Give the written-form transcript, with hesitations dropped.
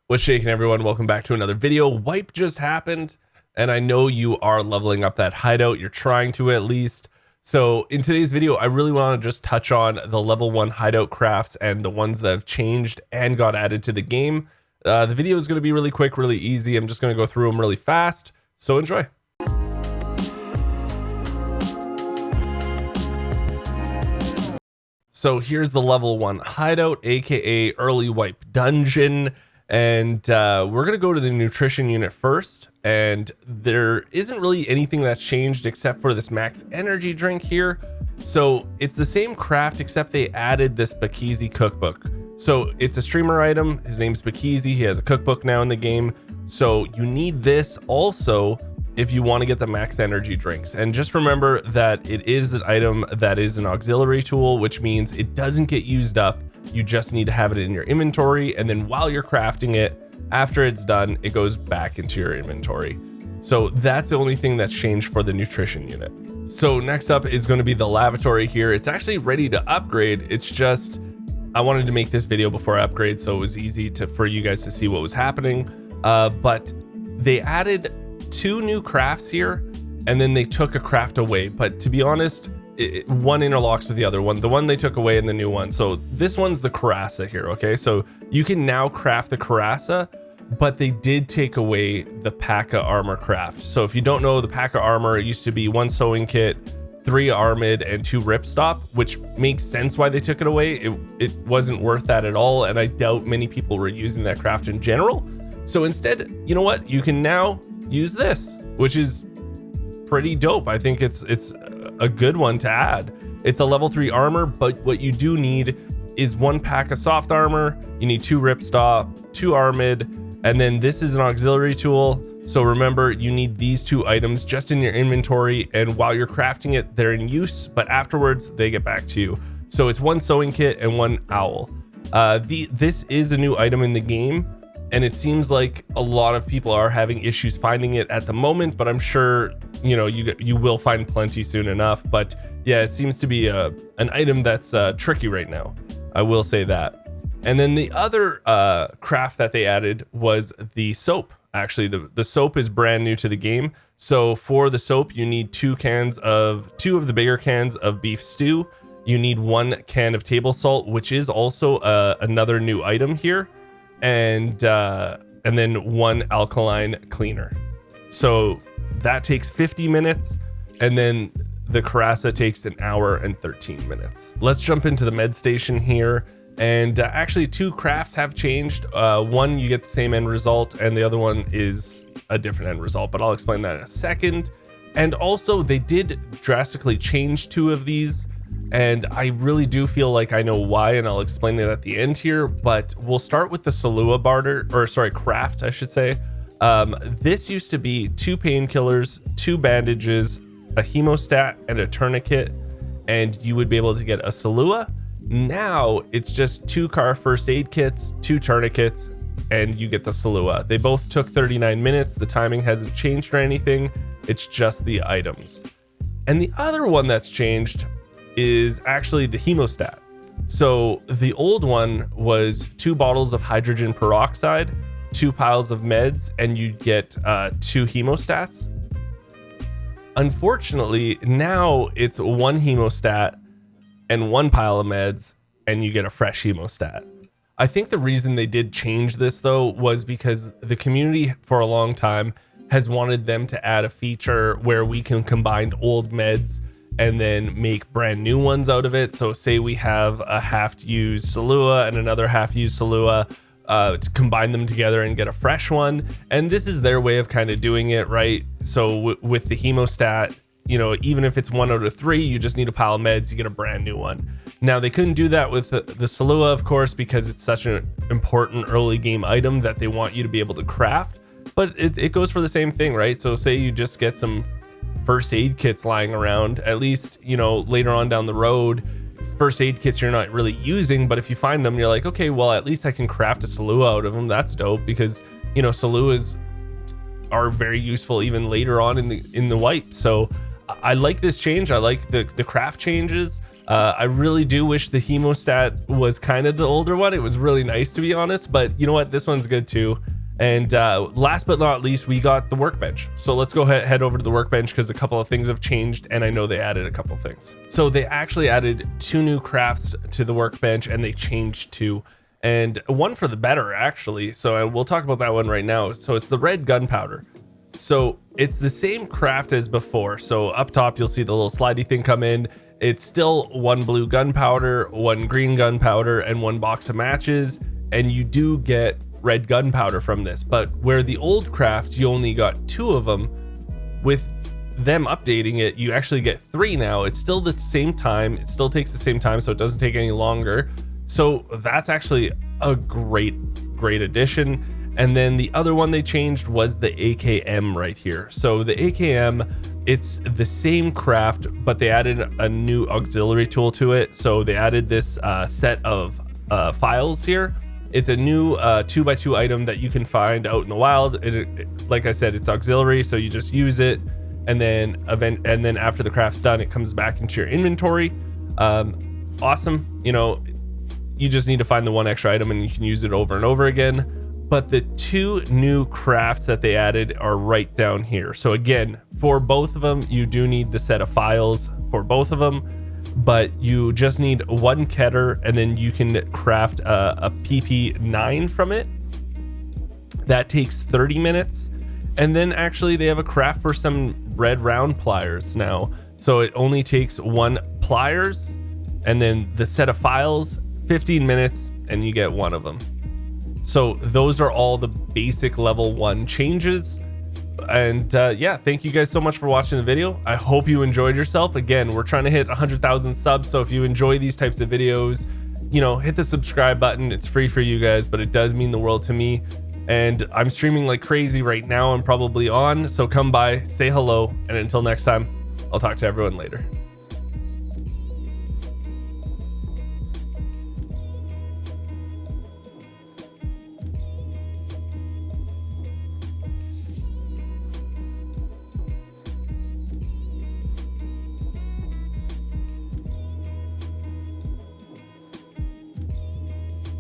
What's shaking, everyone? Welcome back to another video. Wipe just happened, and I know you are leveling up that hideout. You're trying to, at least. So in today's video, I really want to just touch on the level 1 hideout crafts and the ones that have changed and got added to the game. The video is going to be really quick, really easy. I'm just going to go through them really fast, so enjoy. So here's the level 1 hideout, aka early wipe dungeon. And we're gonna go to the nutrition unit first, and there isn't really anything that's changed except for this max energy drink here. So it's the same craft, except they added this Geekseh cookbook. So it's a streamer item. His name's Geekseh. He has a cookbook now in the game, so you need this also if you want to get the max energy drinks. And just remember that it is an item that is an auxiliary tool, which means it doesn't get used up. You just need to have it in your inventory, and then while you're crafting it, after it's done, it goes back into your inventory. So that's the only thing that's changed for the nutrition unit. So next up is going to be the lavatory here. It's actually ready to upgrade. It's just, I wanted to make this video before I upgrade, so it was easy for you guys to see what was happening. But they added 2 new crafts here, and then they took a craft away. But to be honest, one interlocks with the other one. The one they took away and the new one. So this one's the Cuirass here, okay? So you can now craft the Cuirass, but they did take away the P.A.K.A. armor craft. So if you don't know, the P.A.K.A. armor, it used to be 1 sewing kit, 3 armored, and 2 ripstop, which makes sense why they took it away. It wasn't worth that at all, and I doubt many people were using that craft in general. So instead, you know what? You can now use this, which is pretty dope. I think it's a good one to add. It's a level 3 armor, but what you do need is 1 pack of soft armor. You need 2 ripstop, 2 armored, and then this is an auxiliary tool. So remember, you need these 2 items just in your inventory, and while you're crafting it, they're in use, but afterwards they get back to you. So it's 1 sewing kit and 1 owl. This is a new item in the game, and it seems like a lot of people are having issues finding it at the moment, but I'm sure you will find plenty soon enough. But yeah, it seems to be an item that's tricky right now, I will say that. And then the other craft that they added was the soap. Actually, the soap is brand new to the game. So for the soap, you need 2 of the bigger cans of beef stew. You need 1 can of table salt, which is also another new item here, and then 1 alkaline cleaner. So that takes 50 minutes, and then the Cuirass takes 1 hour and 13 minutes. Let's jump into the Medstation here. And actually 2 crafts have changed. One, you get the same end result, and the other one is a different end result, but I'll explain that in a second. And also they did drastically change 2 of these, and I really do feel like I know why, and I'll explain it at the end here. But we'll start with the Salua craft, I should say. This used to be 2 painkillers, 2 bandages, a hemostat, and a tourniquet, and you would be able to get a Salua. Now it's just 2 car first aid kits, 2 tourniquets, and you get the Salua. They both took 39 minutes. The timing hasn't changed or anything. It's just the items. And the other one that's changed is actually the hemostat. So the old one was 2 bottles of hydrogen peroxide, 2 piles of meds, and you'd get 2 hemostats. Unfortunately, now it's 1 hemostat and 1 pile of meds, and you get a fresh hemostat. I think the reason they did change this, though, was because the community for a long time has wanted them to add a feature where we can combine old meds and then make brand new ones out of it. So say we have a half-used Salua and another half-used Salua, to combine them together and get a fresh one. And this is their way of kind of doing it, right? So with the hemostat, even if it's 1 out of 3, you just need a pile of meds, you get a brand new one. Now they couldn't do that with the Salua, of course, because it's such an important early game item that they want you to be able to craft, but it goes for the same thing, right? So say you just get some first aid kits lying around, at least, later on down the road, first aid kits you're not really using, but if you find them, you're like, okay, well, at least I can craft a Salua out of them. That's dope, because Saluas are very useful even later on in the wipe. So I like this change. I like the craft changes. I really do wish the hemostat was kind of the older one. It was really nice, to be honest, but you know what? This one's good too. And last but not least, we got the Workbench. So let's go head over to the Workbench because a couple of things have changed, and I know they added a couple of things. So they actually added 2 new crafts to the Workbench, and they changed 2, and one for the better, actually. So we'll talk about that one right now. So it's the red gunpowder. So it's the same craft as before. So up top, you'll see the little slidey thing come in. It's still 1 blue gunpowder, 1 green gunpowder, and 1 box of matches. And you do get red gunpowder from this. But where the old craft, you only got 2 of them, with them updating it, you actually get 3 now. It's still the same time. It still takes the same time, so it doesn't take any longer. So that's actually a great addition. And then the other one they changed was the AKM right here. So the AKM, it's the same craft, but they added a new auxiliary tool to it. So they added this set of files here. It's a new 2x2 item that you can find out in the wild. Like I said, it's auxiliary, so you just use it, and then after the craft's done, it comes back into your inventory. Awesome. You know, you just need to find the 1 extra item and you can use it over and over again. But the 2 new crafts that they added are right down here. So again, for both of them, you do need the set of files for both of them, but you just need 1 Keter, and then you can craft a PP9 from it. That takes 30 minutes. And then actually they have a craft for some red round pliers now. So it only takes 1 pliers, and then the set of files, 15 minutes, and you get 1 of them. So those are all the basic level 1 changes. And yeah, thank you guys so much for watching the video. I hope you enjoyed yourself. Again, we're trying to hit 100,000 subs. So if you enjoy these types of videos, you know, hit the subscribe button. It's free for you guys, but it does mean the world to me. And I'm streaming like crazy right now. I'm probably on. So come by, say hello. And until next time, I'll talk to everyone later.